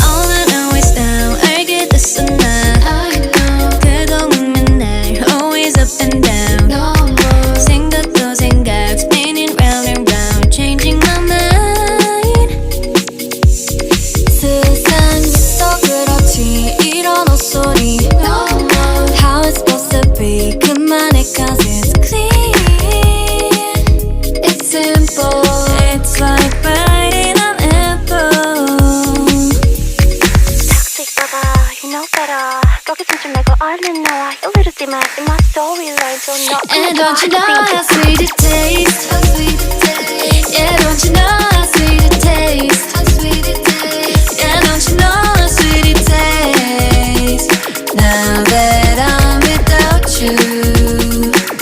All I know is now 알게 됐어 난 그동안 맨날 always up and down 생각도 생각 spinning round and round changing my mind 세상에서 그렇지 이런 헛소리 How it's supposed to be 그만해 cause it's clear It's simple It's like biting an apple Toxic lover, you know better. 거기선 좀 말고 얼른 나와. 이러지 마, in my storyline. So no, And don't you know how sweet it tastes